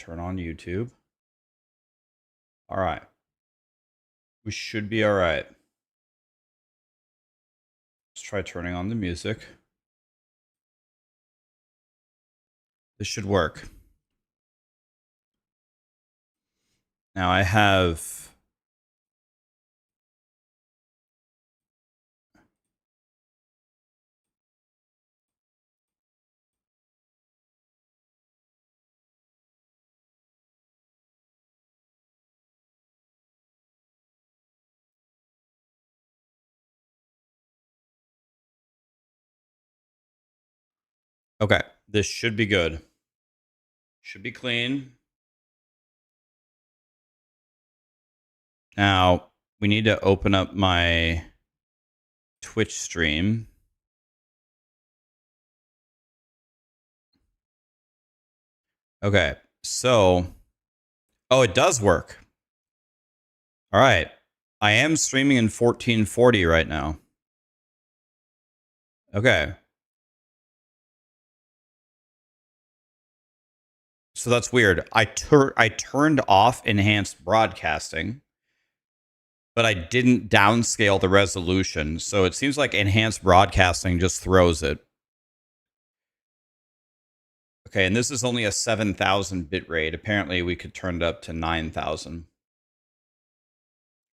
turn on YouTube. All right. We should be all right. Let's try turning on the music. This should work. Now I have... Okay, this should be good. Should be clean. Now, we need to open up my Twitch stream. Okay, so... Oh, it does work. All right. I am streaming in 1440 right now. Okay. So that's weird. I turned off enhanced broadcasting, but I didn't downscale the resolution. So it seems like enhanced broadcasting just throws it. Okay, and this is only a 7,000 bit rate. Apparently we could turn it up to 9,000.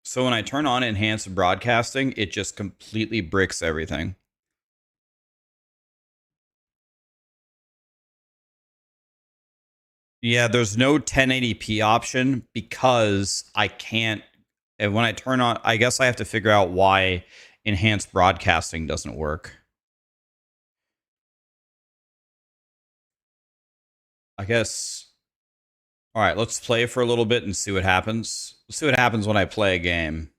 So when I turn on enhanced broadcasting, it just completely bricks everything. Yeah, there's no 1080p option because I can't. And when I turn on, I guess I have to figure out why enhanced broadcasting doesn't work. I guess. All right, let's play for a little bit and see what happens. Let's see what happens when I play a game.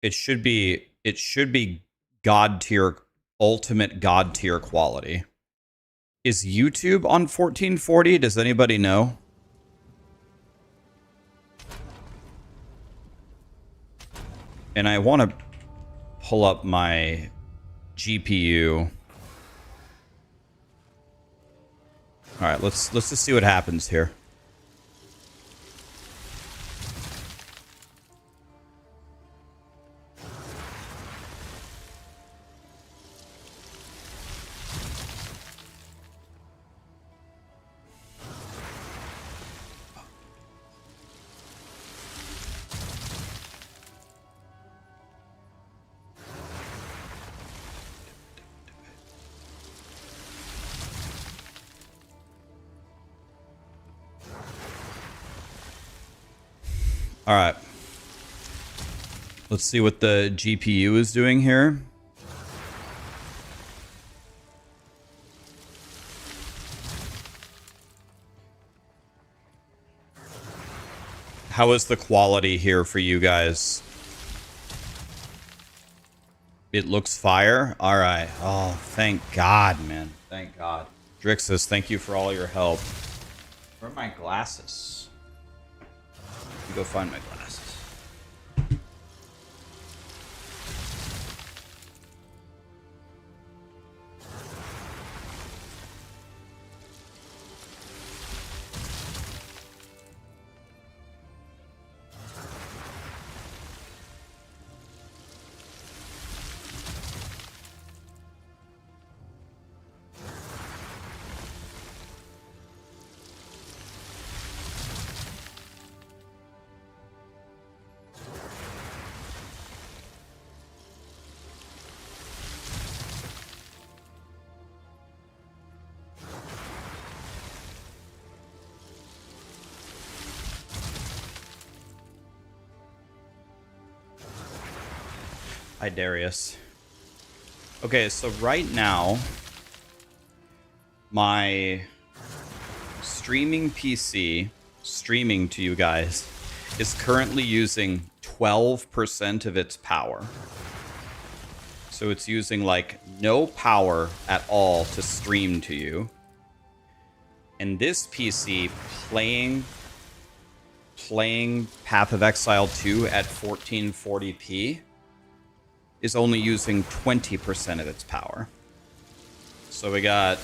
It should be God tier, ultimate God tier quality. Is YouTube on 1440? Does anybody know? And I want to pull up my GPU. All right, let's just see what happens here. All right. Let's see what the GPU is doing here. How is the quality here for you guys? It looks fire? All right. Oh, thank God, man. Thank God. Drixus, thank you for all your help. Where are my glasses? Let me go find my glasses. Hi, Darius. Okay, so right now, my streaming PC, streaming to you guys, is currently using 12% of its power. So it's using like no power at all to stream to you. And this PC playing Path of Exile 2 at 1440p is only using 20% of its power. So we got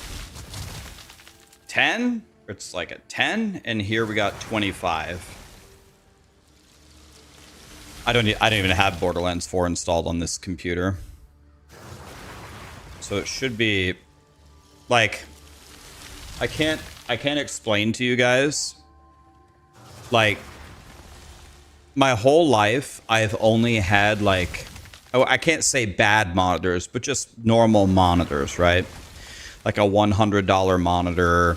10. It's like a 10, and here we got 25. I don't even have Borderlands 4 installed on this computer. So it should be like I can't explain to you guys, like, my whole life I've only had, like, oh, I can't say bad monitors, but just normal monitors, right? Like a $100 monitor,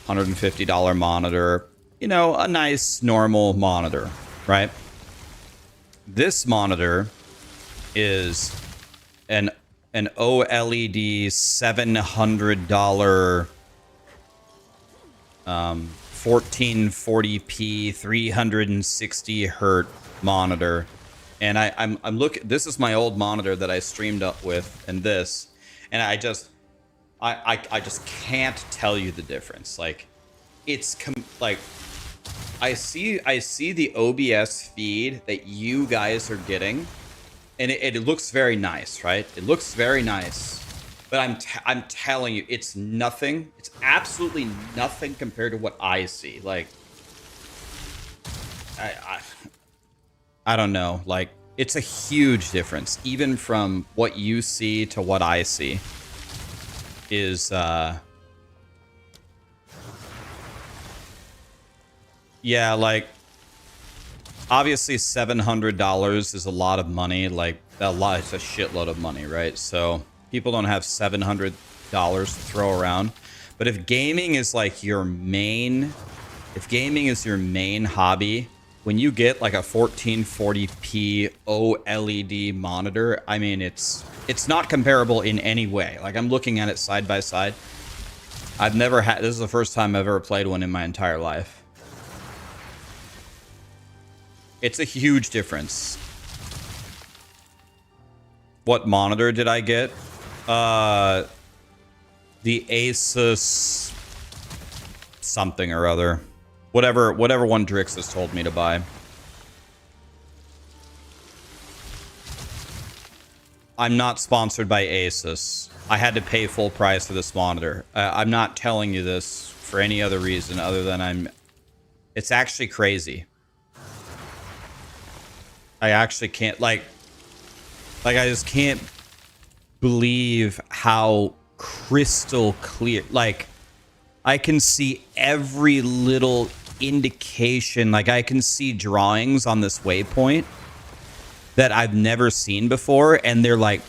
$150 monitor, you know, a nice normal monitor, right? This monitor is an OLED $700 1440p 360 hertz monitor, and I'm looking. This is my old monitor that I streamed up with, and this, and I just can't tell you the difference. Like, it's like I see the OBS feed that you guys are getting, and it looks very nice, right? It looks very nice. But I'm telling you, it's nothing. It's absolutely nothing compared to what I see. Like, I don't know. Like, it's a huge difference, even from what you see to what I see. Is yeah, like, obviously $700 is a lot of money. Like, it's a shitload of money, right? So people don't have $700 to throw around. But if gaming is like your main, hobby, when you get like a 1440p OLED monitor, I mean, it's not comparable in any way. Like, I'm looking at it side by side. I've never had, this is the first time I've ever played one in my entire life. It's a huge difference. What monitor did I get? The Asus something or other. Whatever one Drix has told me to buy. I'm not sponsored by Asus. I had to pay full price for this monitor. I'm not telling you this for any other reason other than it's actually crazy. I actually can't, like I just can't believe how crystal clear, like, I can see every little indication. Like, I can see drawings on this waypoint that I've never seen before, and they're like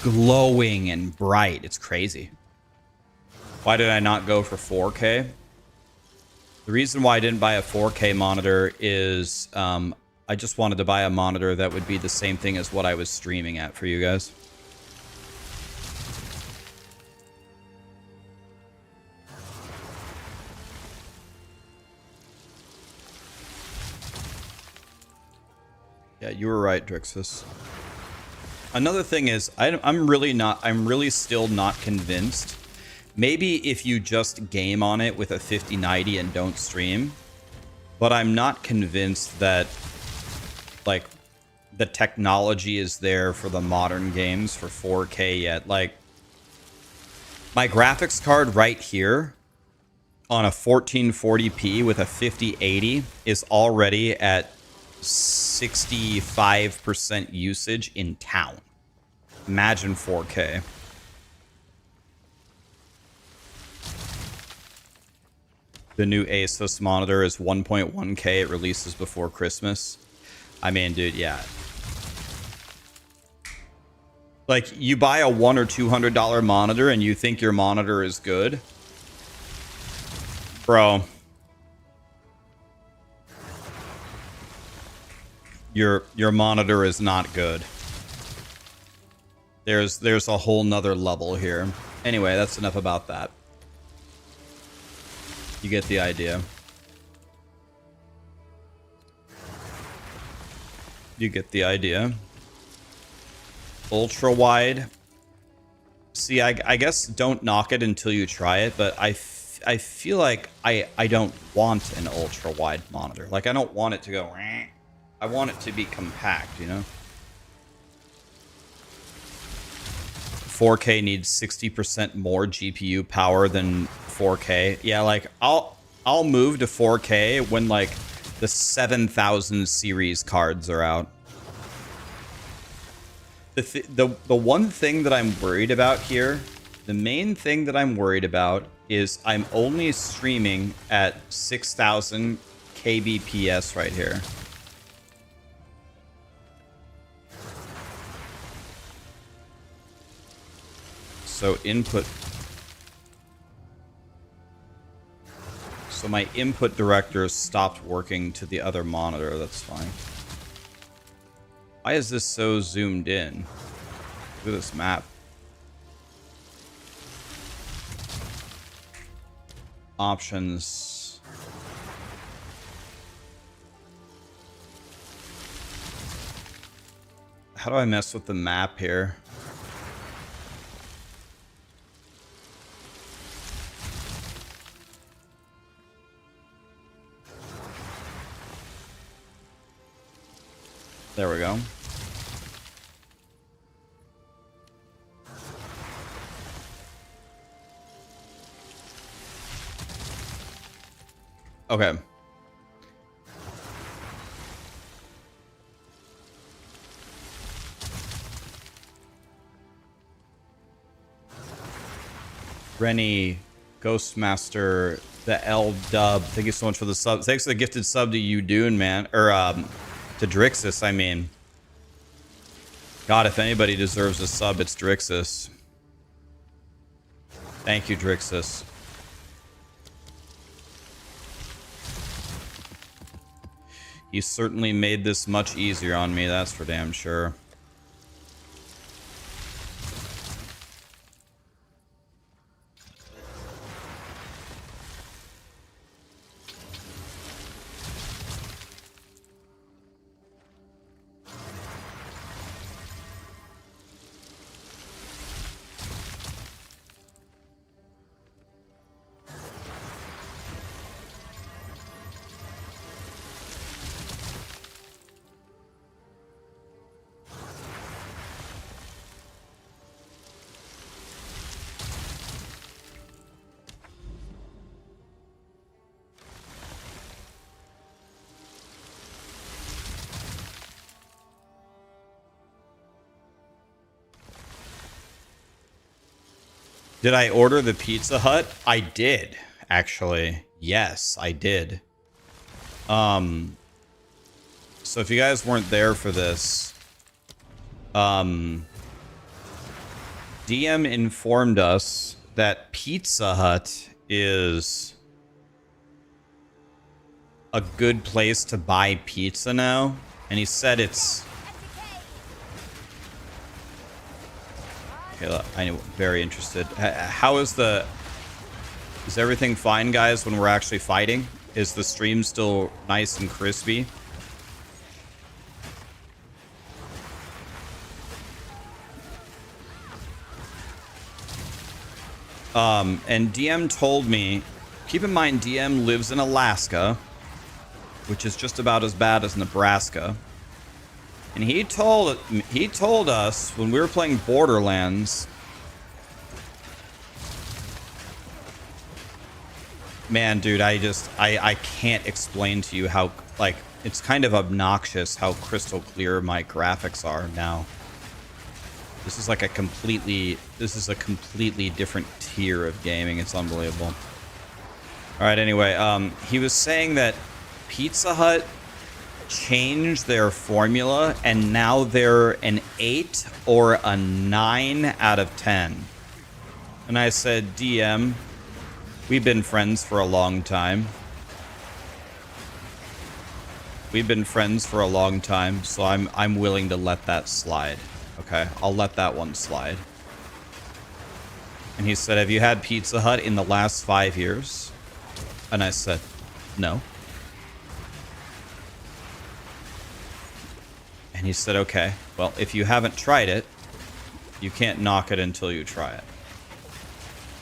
glowing and bright. It's crazy. Why did I not go for 4K? The reason why I didn't buy a 4K monitor is I just wanted to buy a monitor that would be the same thing as what I was streaming at for you guys. Yeah, you were right, Drixus. Another thing is, I'm really still not convinced. Maybe if you just game on it with a 5090 and don't stream, but I'm not convinced that, like, the technology is there for the modern games for 4K yet. Like, my graphics card right here on a 1440p with a 5080 is already at 65% usage in town. Imagine 4K. The new Asus monitor is 1.1K. It releases before Christmas. I mean, dude, yeah. Like, you buy a $100 or $200 monitor and you think your monitor is good? Bro. Your monitor is not good. There's a whole nother level here. Anyway, that's enough about that. You get the idea. You get the idea. Ultra wide. See, I guess don't knock it until you try it, but I feel like I don't want an ultra wide monitor. Like, I don't want it to go. I want it to be compact, you know? 4K needs 60% more GPU power than 4K. Yeah, like I'll move to 4K when like the 7000 series cards are out. The one thing that I'm worried about here, the main thing that I'm worried about is I'm only streaming at 6000 kbps right here. So input. So my input director stopped working to the other monitor. That's fine. Why is this so zoomed in? Look at this map. Options. How do I mess with the map here? There we go. Okay. Rennie, Ghostmaster, the L Dub. Thank you so much for the sub. Thanks for the gifted sub to you, Dune, man. Or to Drixus, I mean. God, if anybody deserves a sub, it's Drixus. Thank you, Drixus. He certainly made this much easier on me, that's for damn sure. Did I order the Pizza Hut? I did, actually. Yes, I did. So if you guys weren't there for this, DM informed us that Pizza Hut is a good place to buy pizza now. And he said it's... Okay, I'm very interested. How is the... Is everything fine, guys, when we're actually fighting? Is the stream still nice and crispy? And DM told me, keep in mind DM lives in Alaska, which is just about as bad as Nebraska. And he told us when we were playing Borderlands, man, dude, I can't explain to you how, like, it's kind of obnoxious how crystal clear my graphics are now. This is like a completely different tier of gaming. It's unbelievable. All right, anyway, he was saying that Pizza Hut changed their formula and now they're an 8 or a 9 out of 10. And I said, DM, we've been friends for a long time. We've been friends for a long time, so I'm willing to let that slide. Okay, I'll let that one slide. And he said, have you had Pizza Hut in the last 5 years? And I said, no. And he said, okay, well, if you haven't tried it, you can't knock it until you try it.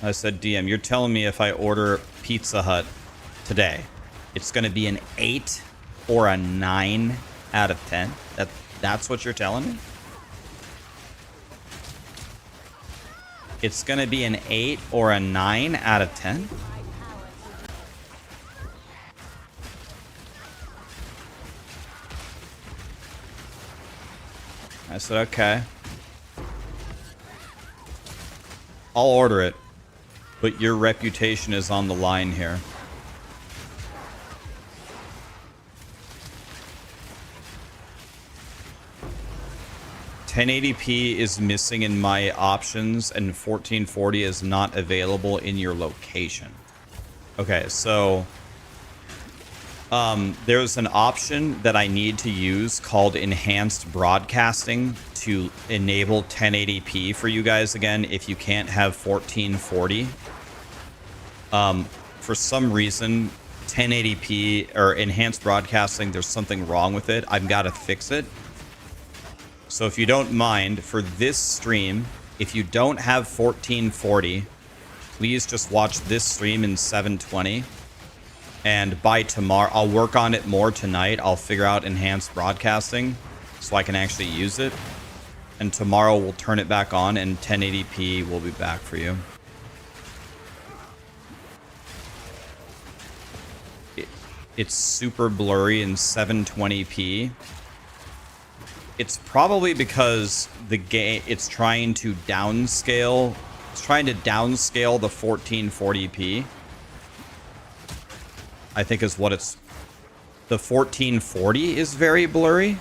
I said, DM, you're telling me if I order Pizza Hut today, it's going to be an 8 or a 9 out of 10? That's what you're telling me? It's going to be an 8 or a 9 out of 10. I said, okay. I'll order it. But your reputation is on the line here. $1080p is missing in my options, and 1440 is not available in your location. Okay, so there's an option that I need to use called enhanced broadcasting to enable 1080p for you guys again if you can't have 1440. For some reason, 1080p or enhanced broadcasting, there's something wrong with it. I've got to fix it. So if you don't mind, for this stream, if you don't have 1440, please just watch this stream in 720. And by tomorrow, I'll work on it more tonight. I'll figure out enhanced broadcasting so I can actually use it. And tomorrow we'll turn it back on and 1080p will be back for you. It's super blurry in 720p. It's probably because the game, it's trying to downscale. It's trying to downscale the 1440p. I think is what it's... The 1440 is very blurry.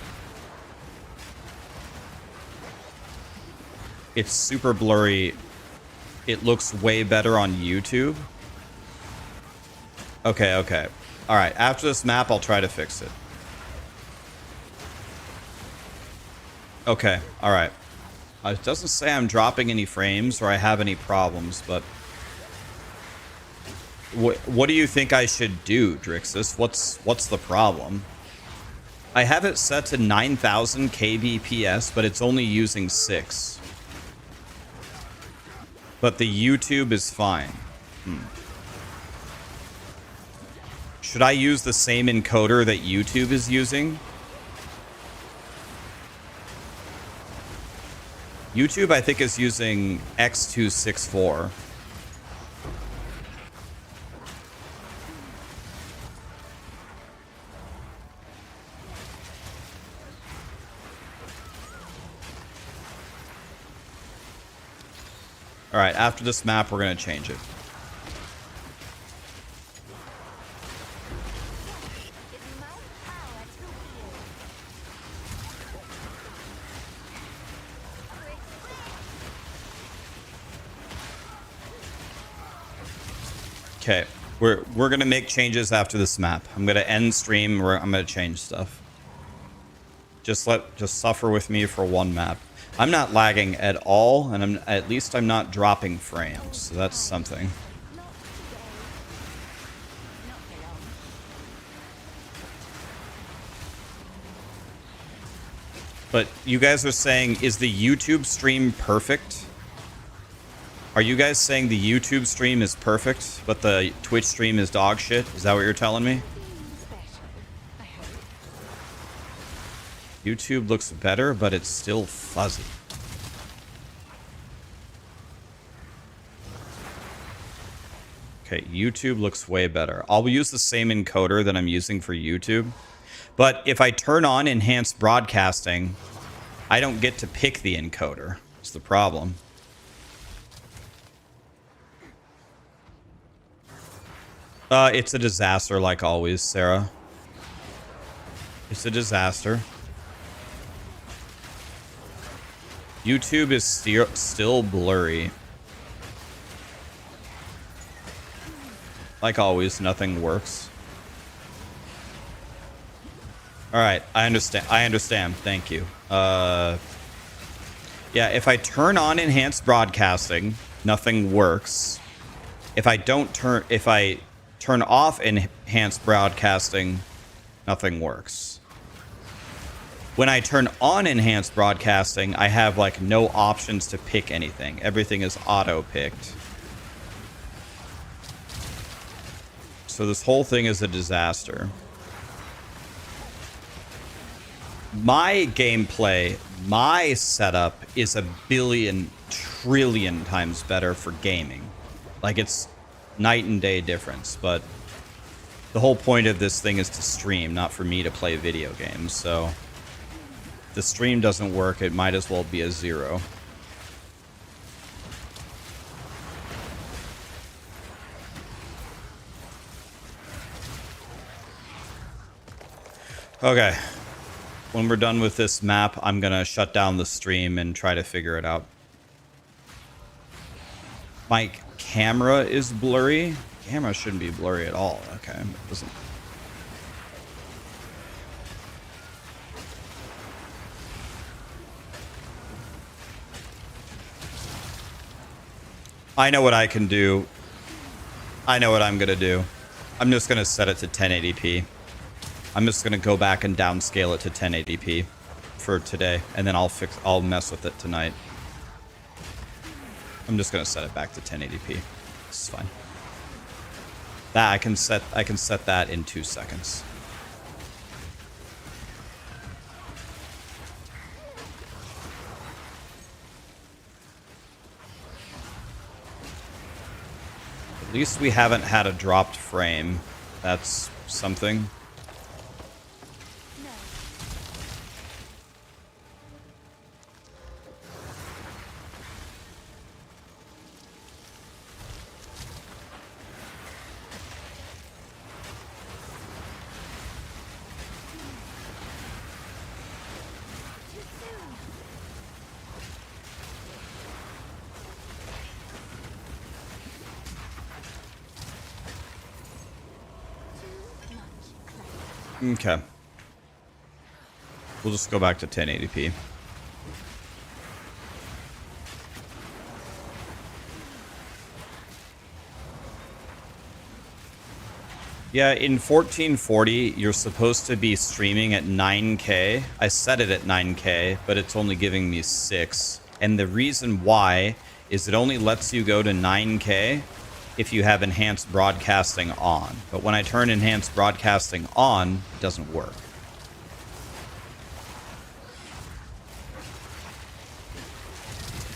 It's super blurry. It looks way better on YouTube. Okay, okay. Alright, after this map, I'll try to fix it. Okay, alright. It doesn't say I'm dropping any frames or I have any problems, but... What do you think I should do, Drixus? What's the problem? I have it set to 9,000 kbps, but it's only using 6. But the YouTube is fine. Should I use the same encoder that YouTube is using? YouTube, I think, is using X264. Alright, after this map, we're going to change it. Okay, we're gonna make changes after this map. I'm gonna end stream. I'm gonna change stuff. Just suffer with me for one map. I'm not lagging at all, and at least I'm not dropping frames. So that's something. But you guys are saying, is the YouTube stream perfect? Are you guys saying the YouTube stream is perfect, but the Twitch stream is dog shit? Is that what you're telling me? YouTube looks better, but it's still fuzzy. Okay, YouTube looks way better. I'll use the same encoder that I'm using for YouTube. But if I turn on enhanced broadcasting, I don't get to pick the encoder. It's the problem. It's a disaster, like always, Sarah. It's a disaster. YouTube is still blurry. Like always, nothing works. Alright, I understand. I understand. Thank you. Yeah, if I turn on enhanced broadcasting, nothing works. If I turn off enhanced broadcasting, nothing works. When I turn on enhanced broadcasting, I have like no options to pick anything. Everything is auto-picked. So this whole thing is a disaster. My gameplay, my setup is a billion trillion times better for gaming. Like, it's night and day difference, but the whole point of this thing is to stream, not for me to play video games, so if the stream doesn't work, it might as well be a 0. Okay. When we're done with this map, I'm gonna shut down the stream and try to figure it out. My camera is blurry. Camera shouldn't be blurry at all. Okay, it doesn't. I know what I can do. I know what I'm gonna do. I'm just gonna set it to 1080p. I'm just gonna go back and downscale it to 1080p for today, and then I'll mess with it tonight. I'm just gonna set it back to 1080p. This is fine. That I can set that in 2 seconds. At least we haven't had a dropped frame. That's something. Okay. We'll just go back to 1080p. Yeah, in 1440, you're supposed to be streaming at 9K. I set it at 9K, but it's only giving me 6. And the reason why is it only lets you go to 9K if you have enhanced broadcasting on. But when I turn enhanced broadcasting on, it doesn't work.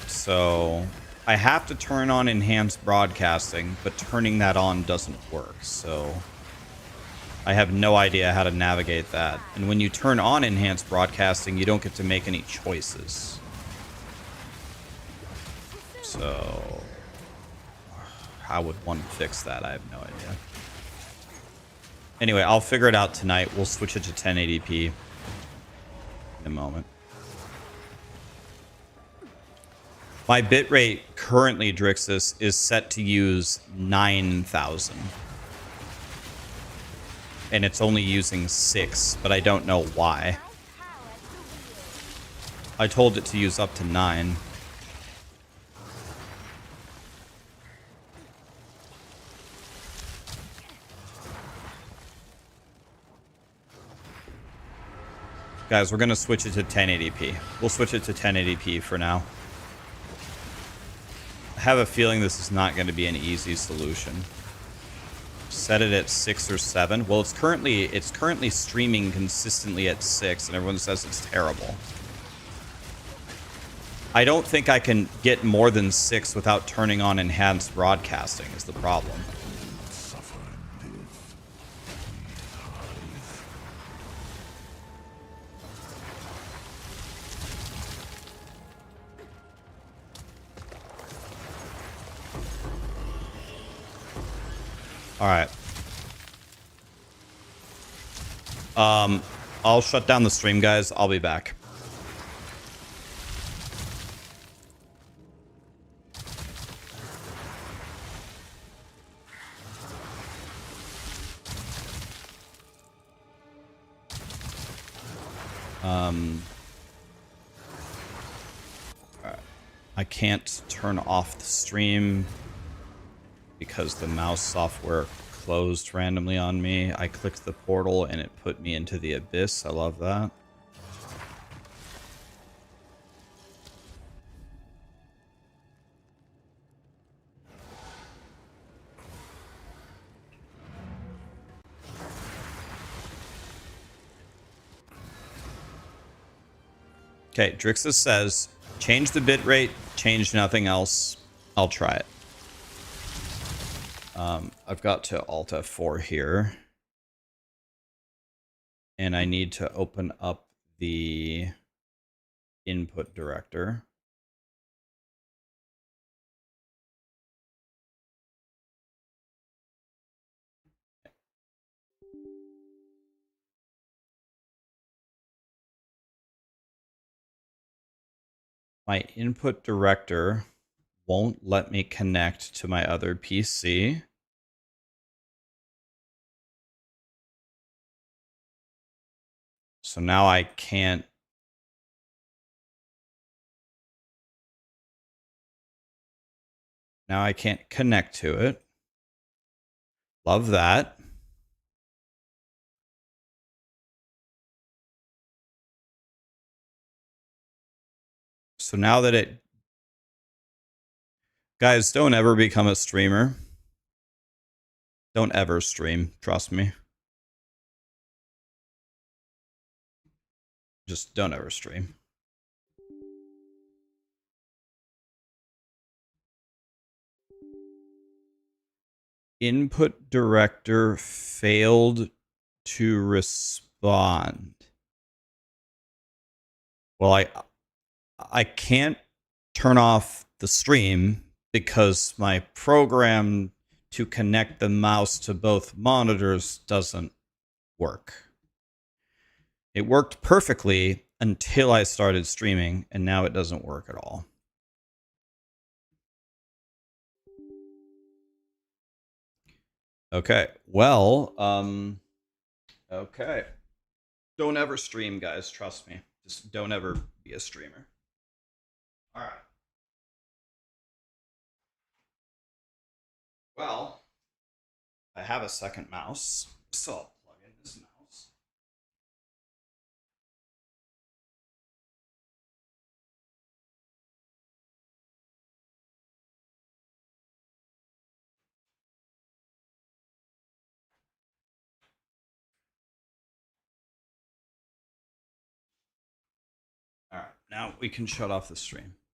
So I have to turn on enhanced broadcasting, but turning that on doesn't work. So I have no idea how to navigate that. And when you turn on enhanced broadcasting, you don't get to make any choices. So how would one fix that? I have no idea. Anyway, I'll figure it out tonight. We'll switch it to 1080p in a moment. My bitrate currently, Drixus, is set to use 9,000. And it's only using 6, but I don't know why. I told it to use up to 9. Guys, we're going to switch it to 1080p. We'll switch it to 1080p for now. I have a feeling this is not going to be an easy solution. Set it at 6 or 7. Well, it's currently streaming consistently at 6, and everyone says it's terrible. I don't think I can get more than 6 without turning on enhanced broadcasting is the problem. All right. I'll shut down the stream, guys. I'll be back. All right. I can't turn off the stream because the mouse software closed randomly on me. I clicked the portal and it put me into the abyss. I love that. Okay, Drixus says, Change the bitrate, change nothing else. I'll try it. I've got to Alt F4 here. And I need to open up the input director. My input director won't let me connect to my other PC. So now I can't. Now I can't connect to it. Love that. So now that it... Guys, don't ever become a streamer. Don't ever stream. Trust me. Just don't ever stream. Input director failed to respond. Well, I can't turn off the stream because my program to connect the mouse to both monitors doesn't work. It worked perfectly until I started streaming, and now it doesn't work at all. Okay, well, okay. Don't ever stream, guys, trust me. Just don't ever be a streamer. All right. Well, I have a second mouse, so I'll plug in this mouse. All right, now we can shut off the stream.